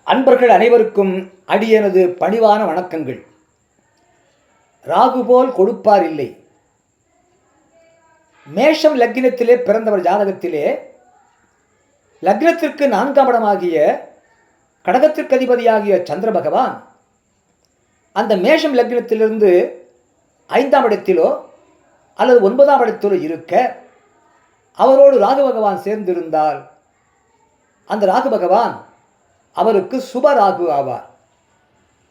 அன்பர்கள் அனைவருக்கும் அடியனது பணிவான வணக்கங்கள். ராகு போல் கொடுப்பார் இல்லை. மேஷம் லக்னத்திலே பிறந்தவர் ஜாதகத்திலே லக்னத்திற்கு 4ஆம் இடமாகிய கடகத்திற்கு அதிபதியாகிய சந்திர பகவான் அந்த மேஷம் லக்னத்திலிருந்து 5ஆம் இடத்திலோ அல்லது 9ஆம் இடத்திலோ இருக்க அவரோடு ராகு பகவான் சேர்ந்திருந்தால் அந்த ராகு பகவான் அவருக்கு சுப ராகு ஆவார்.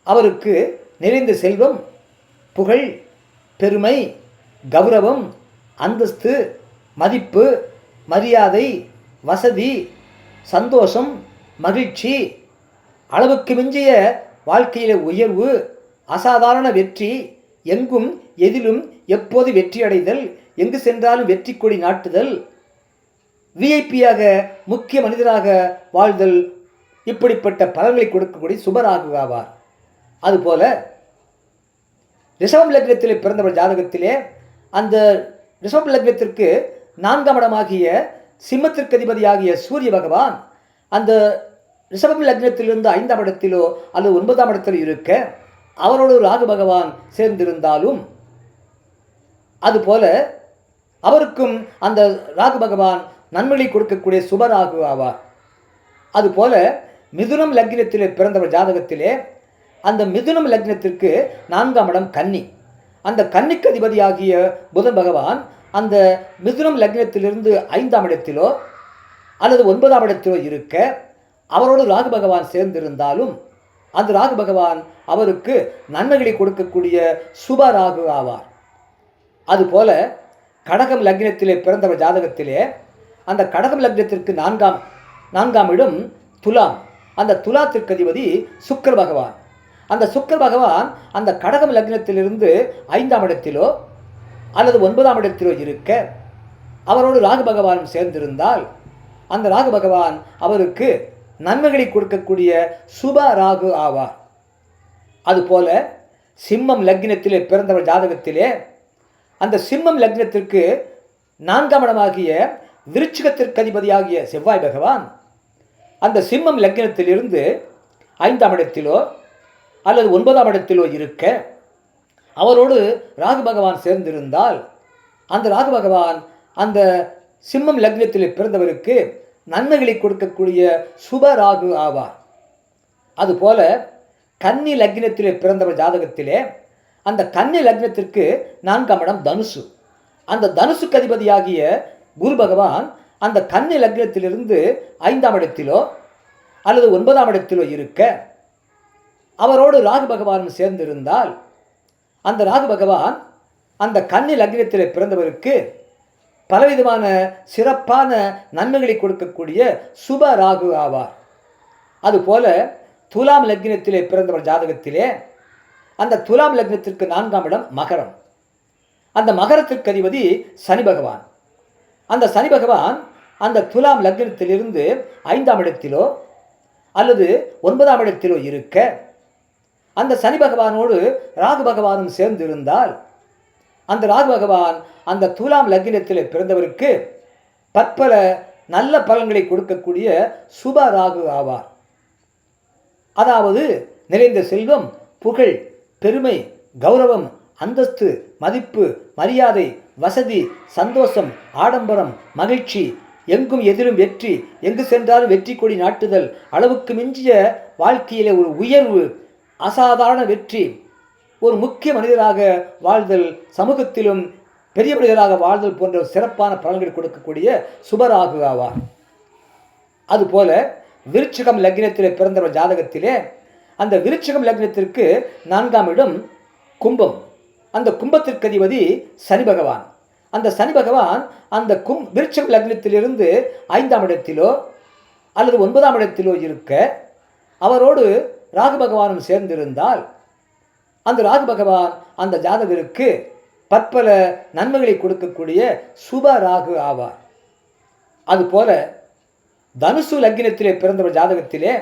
அவருக்கு நிறைந்த செல்வம், புகழ், பெருமை, கௌரவம், அந்தஸ்து, மதிப்பு, மரியாதை, வசதி, சந்தோஷம், மகிழ்ச்சி, அளவுக்கு மிஞ்சிய வாழ்க்கையிலே உயர்வு, அசாதாரண வெற்றி, எங்கும் எதிலும் எப்போது வெற்றி அடைதல், எங்கு சென்றாலும் வெற்றி கொடி நாட்டுதல், விஐபியாக முக்கிய மனிதராக வாழ்தல், இப்படிப்பட்ட பலன்களை கொடுக்கக்கூடிய சுபராகு ஆவார். அதுபோல ரிஷபம் லக்னத்திலே பிறந்தவர் ஜாதகத்திலே அந்த ரிஷபம் லக்னத்திற்கு 4ஆம் இடமாகிய சிம்மத்திற்கு அதிபதியாகிய சூரிய பகவான் அந்த ரிஷபம் லக்னத்திலிருந்து 5ஆம் இடத்திலோ அல்லது 9ஆம் இடத்திலோ இருக்க அவரோடு ராகு பகவான் சேர்ந்திருந்தாலும் அதுபோல அவருக்கும் அந்த ராகு பகவான் நன்மைகளை கொடுக்கக்கூடிய சுபராகு ஆவார். அதுபோல மிதுனம் லக்னத்திலே பிறந்தவர் ஜாதகத்திலே அந்த மிதுனம் லக்னத்திற்கு 4ஆம் இடம் கன்னி. அந்த கன்னிக்கு அதிபதியாகிய புதன் பகவான் அந்த மிதுனம் லக்னத்திலிருந்து 5ஆம் இடத்திலோ அல்லது 9ஆம் இடத்திலோ இருக்க அவரோடு ராகு பகவான் சேர்ந்திருந்தாலும் அந்த ராகு பகவான் அவருக்கு நன்மைகளை கொடுக்கக்கூடிய சுப ராகு ஆவார். அதுபோல கடகம் லக்னத்திலே பிறந்தவர் ஜாதகத்திலே அந்த கடகம் லக்னத்திற்கு 4ஆம் இடம் துலாம். அந்த துலாத்திற்கு அதிபதி சுக்கிர பகவான். அந்த சுக்கிர பகவான் அந்த கடகம் லக்னத்திலிருந்து 5ஆம் இடத்திலோ அல்லது 9ஆம் இடத்திலோ இருக்க அவரோடு ராகு பகவானும் சேர்ந்திருந்தால் அந்த ராகு பகவான் அவருக்கு நன்மைகளை கொடுக்கக்கூடிய சுப ராகு ஆவார். அதுபோல சிம்மம் லக்னத்திலே பிறந்தவர் ஜாதகத்திலே அந்த சிம்மம் லக்னத்திற்கு 4ஆம் இடமாகிய விருச்சிகத்திற்கு அதிபதியாகிய செவ்வாய் பகவான் அந்த சிம்மம் லக்னத்திலிருந்து 5ஆம் இடத்திலோ அல்லது 9ஆம் இடத்திலோ இருக்க அவரோடு ராகு பகவான் சேர்ந்திருந்தால் அந்த ராகு பகவான் அந்த சிம்மம் லக்னத்திலே பிறந்தவருக்கு நன்மைகளை கொடுக்கக்கூடிய சுப ராகு ஆவார். அதுபோல கன்னி லக்னத்திலே பிறந்தவர் ஜாதகத்திலே அந்த கன்னி லக்னத்திற்கு 4ஆம் இடம் தனுசு. அந்த தனுசுக்கு அதிபதியாகிய குரு பகவான் அந்த கன்னி லக்னத்திலிருந்து 5ஆம் இடத்திலோ அல்லது 9ஆம் இடத்திலோ இருக்க அவரோடு ராகு பகவானும் சேர்ந்திருந்தால் அந்த ராகு பகவான் அந்த கன்னி லக்னத்திலே பிறந்தவருக்கு பலவிதமான சிறப்பான நன்மைகளை கொடுக்கக்கூடிய சுப ராகு ஆவார். அதுபோல துலாம் லக்னத்திலே பிறந்தவர் ஜாதகத்திலே அந்த துலாம் லக்னத்திற்கு 4ஆம் இடம் மகரம். அந்த மகரத்திற்கு அதிபதி சனி பகவான். அந்த சனி பகவான் அந்த துலாம் லக்னத்திலிருந்து 5ஆம் இடத்திலோ அல்லது 9ஆம் இடத்திலோ இருக்க அந்த சனி பகவானோடு ராகு பகவானும் சேர்ந்திருந்தால் அந்த ராகு பகவான் அந்த துலாம் லக்னத்திலே பிறந்தவருக்கு பற்பல நல்ல பலன்களை கொடுக்கக்கூடிய சுப ராகு ஆவார். அதாவது நிறைந்த செல்வம், புகழ், பெருமை, கௌரவம், அந்தஸ்து, மதிப்பு, மரியாதை, வசதி, சந்தோஷம், ஆடம்பரம், மகிழ்ச்சி, எங்கும் எதிலும் வெற்றி, எங்கு சென்றாலும் வெற்றி கொடி நாட்டுதல், அளவுக்கு மிஞ்சிய வாழ்க்கையிலே ஒரு உயர்வு, அசாதாரண வெற்றி, ஒரு முக்கிய மனிதராக வாழ்தல், சமூகத்திலும் பெரிய மனிதராக வாழ்தல் போன்ற சிறப்பான பலன்களை கொடுக்கக்கூடிய சுபராகு ஆவார். அதுபோல விருச்சிகம் லக்னத்திலே பிறந்தவர் ஜாதகத்திலே அந்த விருச்சிகம் லக்னத்திற்கு 4ஆம் இடம் கும்பம். அந்த கும்பத்திற்கு அதிபதி சனி பகவான். அந்த சனி பகவான் அந்த விருச்சிகம் லக்னத்திலிருந்து 5ஆம் இடத்திலோ அல்லது 9ஆம் இடத்திலோ இருக்க அவரோடு ராகு பகவானும் சேர்ந்திருந்தால் அந்த ராகு பகவான் அந்த ஜாதகருக்கு பற்பல நன்மைகளை கொடுக்கக்கூடிய சுப ராகு ஆவார். அதுபோல தனுசு லக்னத்திலே பிறந்தவர் ஜாதகத்திலே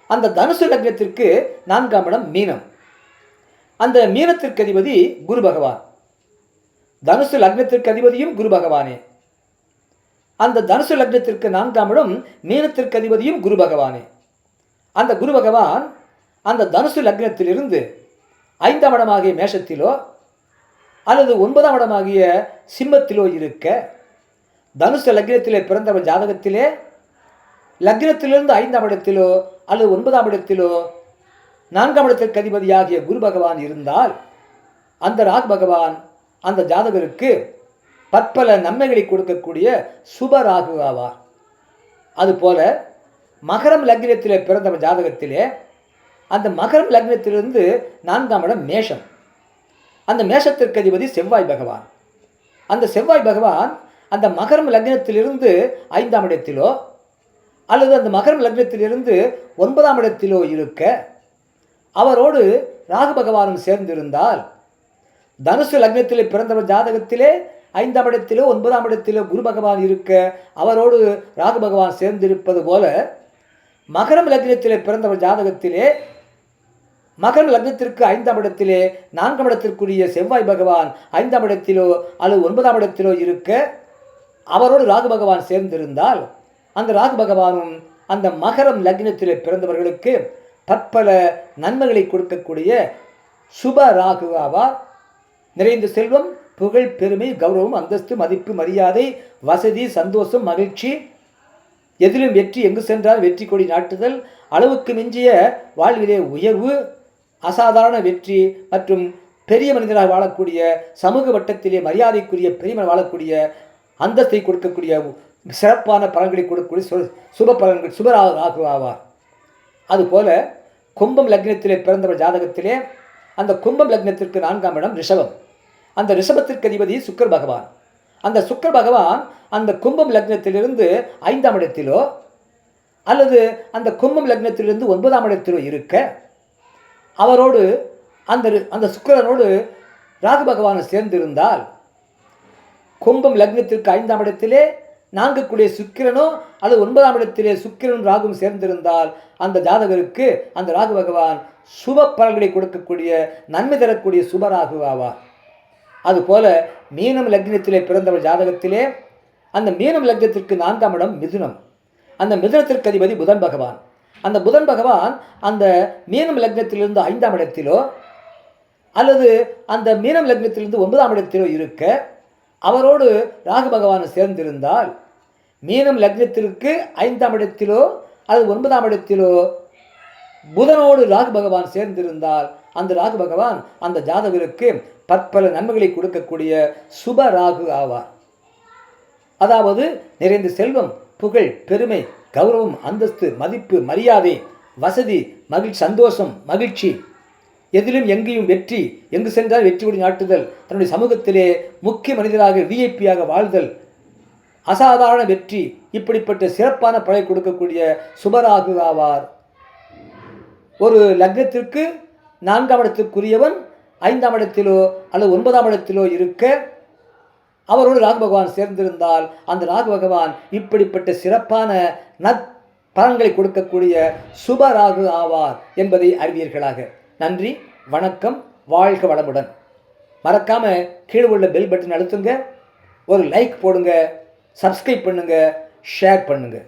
அந்த தனுசு லக்னத்திற்கு 4ஆம் இடம் மீனம். அந்த மீனத்திற்கு அதிபதி குரு பகவான். தனுசு லக்னத்திற்கு அதிபதியும் குரு பகவானே. அந்த தனுசு லக்னத்திற்கு 4ஆம் இடம் மீனத்திற்கு அதிபதியும் குரு பகவானே. அந்த குரு பகவான் அந்த தனுசு லக்னத்திலிருந்து 5ஆம் இடமாகிய மேஷத்திலோ அல்லது 9ஆம் இடமாகிய சிம்மத்திலோ இருக்க, தனுசு லக்னத்திலே பிறந்தவர் ஜாதகத்திலே லக்னத்திலிருந்து 5ஆம் இடத்திலோ அல்லது 9ஆம் இடத்திலோ 4ஆம் இடத்திற்கு அதிபதியாகிய குரு பகவான் இருந்தால் அந்த ராகு பகவான் அந்த ஜாதகருக்கு பற்பல நன்மைகளை கொடுக்கக்கூடிய சுப ராகு ஆவார். அதுபோல மகரம் லக்னத்திலே பிறந்தவர் ஜாதகத்திலே அந்த மகரம் லக்னத்திலிருந்து 4ஆம் இடம் மேஷம், அந்த மேஷத்திற்கு அதிபதி செவ்வாய் பகவான். அந்த செவ்வாய் பகவான் அந்த மகரம் லக்னத்திலிருந்து 5ஆம் இடத்திலோ அல்லது அந்த மகரம் லக்னத்திலிருந்து 9ஆம் இடத்திலோ இருக்க, அவரோடு ராகு பகவானும் சேர்ந்திருந்தால் தனுசு லக்னத்திலே பிறந்தவர் ஜாதகத்திலே 5ஆம் இடத்திலோ 9ஆம் இடத்திலோ குரு பகவான் இருக்க, அவரோடு ராகு பகவான் சேர்ந்திருப்பது போல மகரம் லக்னத்திலே பிறந்தவர் ஜாதகத்திலே மகரம் லக்னத்திற்கு 5ஆம் இடத்திலே 4ஆம் இடத்திற்குரிய செவ்வாய் பகவான் 5ஆம் இடத்திலோ அல்லது 9ஆம் இடத்திலோ இருக்க, அவரோடு ராகு பகவான் சேர்ந்திருந்தால் அந்த ராகு பகவானும் அந்த மகரம் லக்னத்திலே பிறந்தவர்களுக்கு பற்பல நன்மைகளை கொடுக்கக்கூடிய சுப ராகு ஆவார். நிறைந்த செல்வம், புகழ், பெருமை, கௌரவம், அந்தஸ்து, மதிப்பு, மரியாதை, வசதி, சந்தோஷம், மகிழ்ச்சி, எதிலும் வெற்றி, எங்கு சென்றால் வெற்றி கொடி நாட்டுதல், அளவுக்கு மிஞ்சிய வாழ்விலே உயர்வு, அசாதாரண வெற்றி மற்றும் பெரிய மனிதராக வாழக்கூடிய, சமூக வட்டத்திலே மரியாதைக்குரிய பெரியமன் வாழக்கூடிய, அந்தஸ்தை கொடுக்கக்கூடிய சிறப்பான பலன்களை கொடுக்கக்கூடிய சுப பலன்கள் சுபராக ஆவார். அதுபோல கும்பம் லக்னத்திலே பிறந்தவர் ஜாதகத்திலே அந்த கும்பம் லக்னத்திற்கு 4ஆம் இடம் ரிஷபம், அந்த ரிஷபத்திற்கு அதிபதி சுக்கர் பகவான். அந்த சுக்கர் பகவான் அந்த கும்பம் லக்னத்திலிருந்து 5ஆம் இடத்திலோ அல்லது அந்த கும்பம் லக்னத்திலிருந்து 9ஆம் இடத்திலோ இருக்க, அவரோடு அந்த சுக்கிரனோடு ராகு பகவானை சேர்ந்திருந்தால் கும்பம் லக்னத்திற்கு 5ஆம் இடத்திலே 4 சுக்கிரனோ அல்லது 9ஆம் இடத்திலே சுக்கிரனும் ராகும் சேர்ந்திருந்தால் அந்த ஜாதகருக்கு அந்த ராகு பகவான் சுப பலன்களை கொடுக்கக்கூடிய நன்மை தரக்கூடிய சுபராகு ஆவார். அதுபோல மீனம் லக்னத்திலே பிறந்தவர் ஜாதகத்திலே அந்த மீனம் லக்னத்திற்கு 4ஆம் இடம் மிதுனம், அந்த மிதுனத்திற்கு அதிபதி புதன் பகவான். அந்த புதன் பகவான் அந்த மீனம் லக்னத்திலிருந்து 5ஆம் இடத்திலோ அல்லது அந்த மீனம் லக்னத்திலிருந்து 9ஆம் இடத்திலோ இருக்க, அவரோடு ராகு பகவான் சேர்ந்திருந்தால் மீனம் லக்னத்திற்கு 5ஆம் இடத்திலோ அல்லது 9ஆம் இடத்திலோ புதனோடு ராகு பகவான் சேர்ந்திருந்தால் அந்த ராகு பகவான் அந்த ஜாதகருக்கு பற்பல நன்மைகளை கொடுக்கக்கூடிய சுப ராகு ஆவார். அதாவது நிறைந்த செல்வம், புகழ், பெருமை, கௌரவம், அந்தஸ்து, மதிப்பு, மரியாதை, வசதி, மகிழ்ச்சி, சந்தோஷம், மகிழ்ச்சி, எதிலும் எங்கேயும் வெற்றி, எங்கு சென்றால் வெற்றி கொடி நாட்டுதல், தன்னுடைய சமூகத்திலே முக்கிய மனிதராக விஐபியாக வாழ்தல், அசாதாரண வெற்றி, இப்படிப்பட்ட சிறப்பான பலனை கொடுக்கக்கூடிய சுபராகு ஆவார். ஒரு லக்னத்திற்கு 4ஆம் இடத்திற்குரியவன் 5ஆம் இடத்திலோ அல்லது 9ஆம் இடத்திலோ இருக்க, அவரோடு ராகு பகவான் சேர்ந்திருந்தால் அந்த ராகு பகவான் இப்படிப்பட்ட சிறப்பான நற்பலன்களை கொடுக்கக்கூடிய சுபராகு ஆவார் என்பதை அறிவீர்களாக. நன்றி, வணக்கம், வாழ்க வளமுடன். மறக்காமல் கீழே உள்ள பெல் பட்டன் அழுத்துங்க, ஒரு லைக் போடுங்க, சப்ஸ்கிரைப் பண்ணுங்க, ஷேர் பண்ணுங்க.